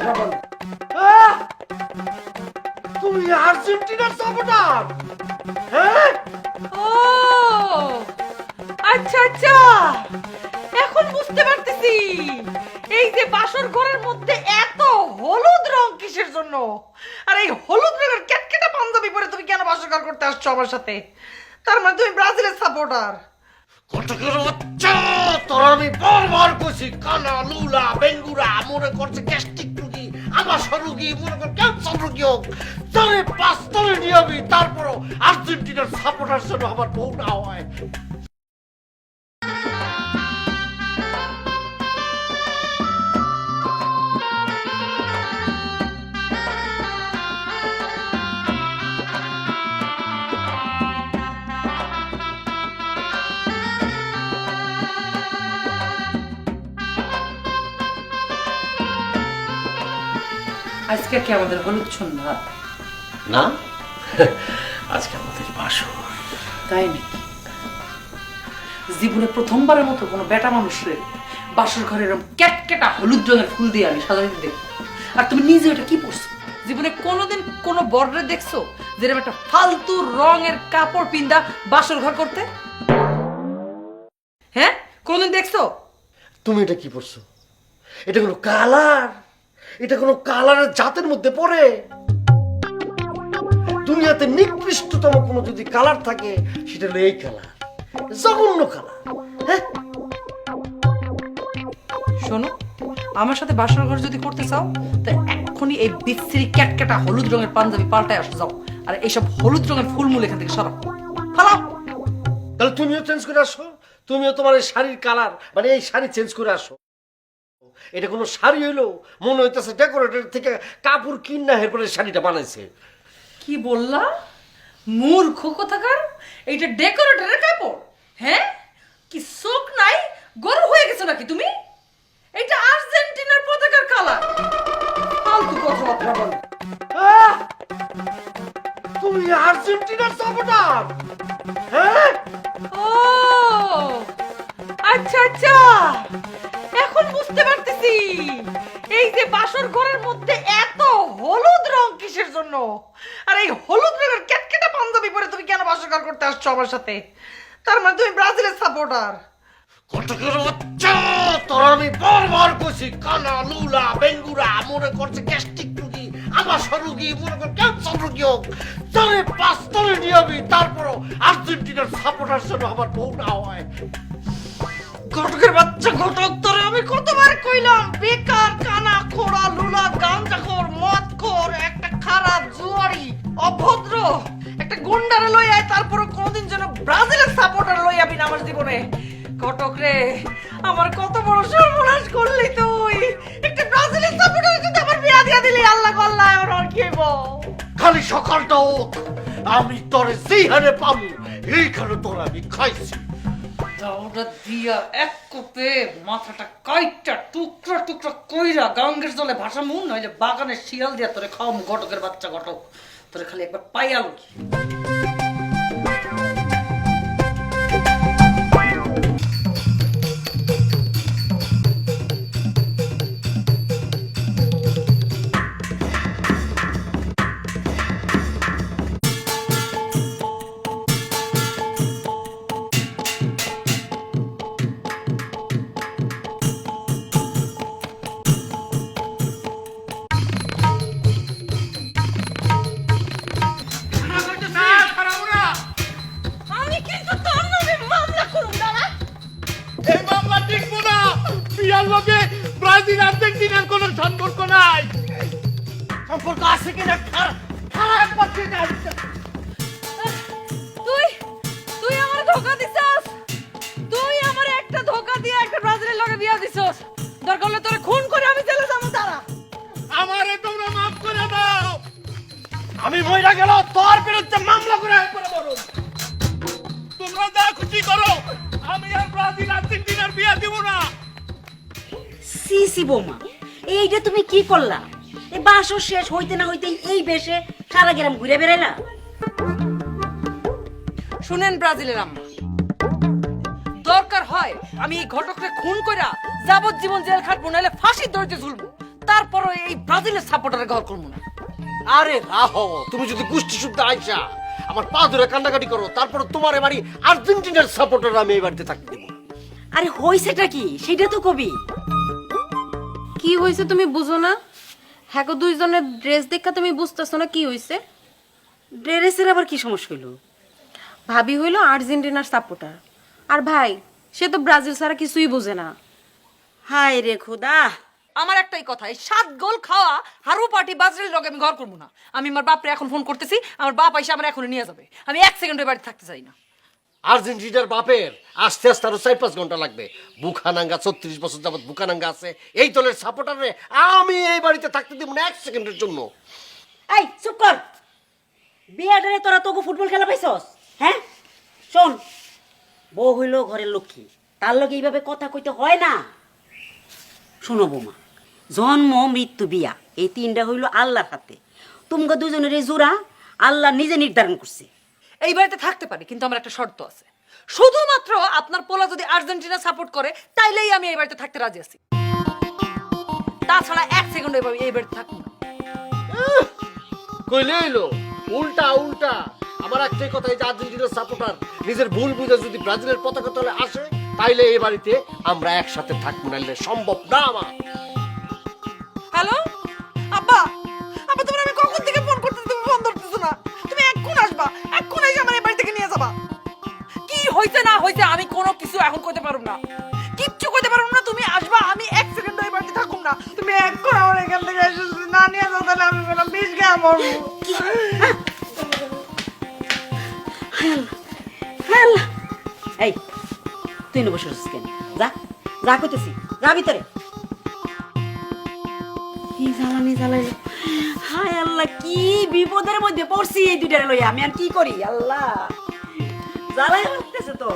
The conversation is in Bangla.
কথাবার্তা বল। তুমি আর্জেন্টিনার সাপোর্টার? হ্যাঁ, ও আচ্ছা আচ্ছা, এখন বুঝতে পারতেছি এই যে বাসর ঘরের মধ্যে এত হলুদ রং কিসের জন্য, আর এই হলুদ রঙের ক্যাটকেটা পাঞ্জাবি পরে তুমি কেন বাসর ঘর করতে আসছো আমার সাথে? তার মানে তুমি ব্রাজিলের সাপোর্টার? কটকের বাচ্চা, তোর আমি বারবার কইছি কানা লুলা বেঙ্গুরা মনে করছে গ্যাস্ট্রিক রুগী, আমাশা রুগী, মনে কর ক্যান্সার রুগী হোক, তারে পাঁচতলে নিয়ে আমি তারপরও আর্জেন্টিনার সাপোর্টার জন্য আমার বউ না হয়। আজকে কি আমাদের হলুদ সন্ধ্যা? না, আজকে আমাদের বাসর। তাই নাকি? জীবনে প্রথমবারের মতো কোনো বেটা মানুষের বাসর ঘরে এরকম ক্যাটকেটা হলুদ রঙের ফুল দিয়ে আমি সাজাতে দেখবো, আর তুমি নিজে এটা কি পরছো? জীবনে কোনোদিন কোনো বর্ডারে দেখছো যেরকম একটা ফালতু রঙের কাপড় পিন্দা বাসর ঘর করতে? হ্যাঁ, কোনোদিন দেখছো? তুমি এটা কি পড়ছো? এটা কোনো কালার? এটা কোনো কালারের জাতের মধ্যে পড়ে? দুনিয়াতে নিকৃষ্টতম কোনো যদি কালার থাকে সেটা হলো এই কালার, জঘন্য কালার। হ্যাঁ, শোনো, আমার সাথে বাসর ঘর যদি করতে চাও তা এক্ষুনি এই বিশ্রী ক্যাটকেটা হলুদ রঙের পাঞ্জাবি পাল্টায় আসো যাও, আর এইসব হলুদ রঙের ফুলমূল এখান থেকে সরাও, ফালাও। তাহলে তুমিও চেঞ্জ করে আসো, তুমিও তোমার এই শাড়ির কালার মানে এই শাড়ি চেঞ্জ করে আসো। এটা কোনো শাড়ি হইলো? মনে হইতেছে ডেকোরেটর থেকে কাপড় কিনা এরপরে শাড়িটা বানাইছে। কি বললা? মূর্খ কোথাকার! এইটা ডেকোরেটরের কাপড়? হ্যাঁ, কি চোখ নাই, গরু হয়ে গেছো নাকি তুমি? এটা আর্জেন্টিনার পতাকার কালার। ফালতু কথাবার্তা বল। তুমি আর্জেন্টিনার সাপোর্টার? হ্যাঁ, ও আচ্ছা আচ্ছা, এখন বুঝতে পারতেছি এই যে বাসর ঘরের মধ্যে এত হলুদ রং কিসের জন্য, আর এই হলুদ রঙের ক্যাটকেটা পাঞ্জাবি পরে তুমি কেন বাসর ঘর করতে আসছো আমার সাথে? তার মানে তুমি ব্রাজিলের সাপোর্টার? কটকের বাচ্চা, তোর আমি বারবার কইছি কানা লুলা বেঙ্গুরা মনে করছে গ্যাস্ট্রিক রুগী, আমাশা রুগী, মনে কর ক্যান্সার রুগী হোক, তারে পাঁচতলে নিয়ে আমি তারপরও আর্জেন্টিনার সাপোর্টার জন্য আমার বউ না হয়। ঘটকের বাচ্চা ঘটক, তোরে আমি কতবার কইলাম বেকার কানা খোড়া লুলা গাঞ্জাখোর মদখোর একটা খারাপ জুয়ারি অভদ্র একটা গুন্ডারে লই আয়, তারপরও কোনোদিন যেন ব্রাজিলের সাপোর্টার লই আবি না আমার জীবনে। ঘটক রে, আমার কত বড় সর্বনাশ করলি তুই! একটা ব্রাজিলের সাপোর্টার যদি আমার বিয়া দিয়া দিলি, আল্লাহ আল্লাহ, আর কি হইব? খালি সকালটা হোক, আমি তোরে যেইখানে পাবো এইখানে তোর আমি খাইছি। দাওটা দিয়া এক কোপে মাথাটা কাইটা টুকরা টুকরা কইরা গাঙ্গের জলে ভাসামু, নইলে বাগানের শিয়াল দিয়া তোরে খাওয়ামু। ঘটকের বাচ্চা ঘটক, তোরে খালি একবার পাইয়ালো কি। আমি কিন্তু তোর নামে মামলা করুম, দাঁড়া। এই মামলা টিকবো না। বিয়ার লগে ব্রাজিল আর্জেন্টিনার কোনো সম্পর্ক নাই। সম্পর্ক আছে কিনা খারাপ পাচ্ছি না। তুই তুই আমার ধোকা দিছস, তুই আমার একটা ধোকা দিয়ে একটা ব্রাজিলের লগে বিয়া দিছস। দরকার হলে তোরে খুন করে আমি জেলে যাবো, দাঁড়া। আমারে তোমরা মাফ করে দাও। আমি মইরা গেল তোর বিরুদ্ধে মামলা করে একবারে বলো। তোমরা যা খুশি করো, আমি আর ব্রাজিল আর্জেন্টিনার বিয়া দিব না। সি সি বৌমা, এইটা তুমি কি করলা? এই বাসর শেষ হইতে না হইতে এই বেশে সারা গ্রাম ঘুরে বেড়াইলা। শুনেন ব্রাজিলের আম্মা, দরকার হয় আমি এই ঘটকরে খুন কইরা যাবজ্জীবন জেল খাটবো, নাহলে ফাঁসির দড়িতে ঝুলবো, তারপর এই ব্রাজিলের সাপোর্টারে ঘর করবো না। আরে রাহো, তুমি যদি গোষ্ঠী শুদ্ধ আইসা আমার পা ধরে কান্নাকাটি করো, তারপর তোমার এবারই আর্জেন্টিনার সাপোর্টার আমি এই বাড়িতে থাকতে দেবো না। আরে হইছেটা কি সেটা তো কবি। কি হয়েছে তুমি বুঝো না? হ্যাঁ গো, দুইজনের ড্রেস দেখা তুমি বুঝতেছো না কি হয়েছে? ড্রেসের আবার কি সমস্যা হইলো? ভাবি হইলো আর্জেন্টিনার সাপোর্টার, আর ভাই সে তো ব্রাজিল ছাড়া কিছুই বোঝে না। হায় রে খোদা। আমার একটাই কথা, এই 7 গোল খাওয়া হারু পার্টি ব্রাজিলের লগে আমি ঘর করবো না। আমি আমার বাপরে এখন ফোন করতেছি, আমার বাপ এসে আমার এখনই নিয়ে যাবে। আমি 1 সেকেন্ডের বাড়িতে থাকতে চাই না। আর্জেন্টিনার বাপের আস্তে আস্তে আরো 4-5 ঘন্টা লাগবে। বুখানাঙ্গা 36 বছর যাবত বুখানাঙ্গা আছে, এই দলের সাপোর্টারে আমি এই বাড়িতে থাকতে দেবো না 1 সেকেন্ডের জন্য। এই চুপ কর। বিয়াডারে তোরা তোকে ফুটবল খেলা পাইছস? হ্যাঁ শোন, বউ হইল ঘরের লক্ষ্মী, তার লগে এইভাবে কথা কইতে হয় না। শোনো বৌমা, জন্ম মৃত্যু বিয়া এই 3টা হইল আল্লাহর হাতে। তোমরা দুজনের এই জোড়া আল্লাহ নিজে নির্ধারণ করছে। এই বাড়িতে থাকতে পারি, কিন্তু আমার একটা শর্ত আছে। শুধুমাত্র আপনার পোলা যদি আর্জেন্টিনা সাপোর্ট করে তাইলেই আমি এই বাড়িতে থাকতে রাজি আছি। তাছাড়া 1 সেকেন্ড এই বাড়িতে থাকবো না। কইলে এলো উল্টা উল্টা। আমার একটাই কথা, এই যে আর্জেন্টিনার সাপোর্টার নিজের ভুল বুঝে যদি ব্রাজিলের পতাকা তলে আসে, তাইলে এই বাড়িতে আমরা একসাথে থাকবো, নাইলে সম্ভব না আমার। হ্যালো আব্বা, আব্বা তোমার আমি কখন থেকে ফোন করতেছি, তুমি ফোন ধরতেছো না। তুমি এক্ষুন আসবা, এক্ষুন এসে আমার এই বাড়ি থেকে নিয়ে যাবা। কি হইছে না হইছে আমি কোনো কিছু এখন কইতে পারব না, কিচ্ছু কইতে পারব না। তুমি আসবা, আমি 1 সেকেন্ড এই বাড়িতে থাকুম না। তুমি এক্ষুন আমার এখান থেকে এসে যদি না নিয়ে যাও তাহলে আমি বললাম বিষ খেয়ে মরবো। আল্লাহ, এই তুই না বসে আছিস কেন? যা যা কইতেছি, যা ভিতরে। কি জ্বালানি জ্বালাইলো। হায় আল্লাহ, কি বিপদের মধ্যে পড়ছি এই দুইটারে লইয়া। আমি আর কি করি আল্লাহ, জ্বালাই মারতেছে তো।